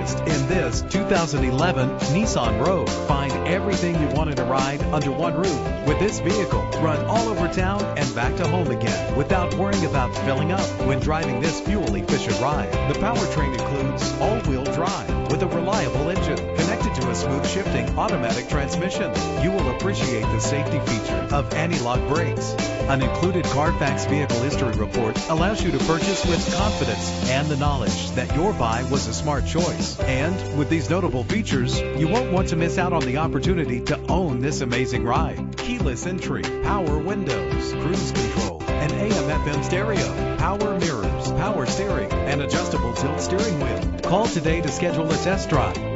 interest in this 2011 Nissan Rogue. Find everything you want in a ride under one roof with this vehicle. Run all over town and back to home again without worrying about filling up when driving this fuel-efficient ride. The powertrain includes all-wheel drive with a reliable engine connected to a smooth shifting automatic transmission. You will appreciate the safety feature of anti-lock brakes. An included Carfax Vehicle History Report allows you to purchase with confidence and the knowledge that your buy was a smart choice. And with these notable features, you won't want to miss out on the opportunity to own this amazing ride. Keyless entry, power windows, cruise control, an AM/FM stereo, power mirrors, power steering, and adjustable tilt steering wheel. Call today to schedule a test drive.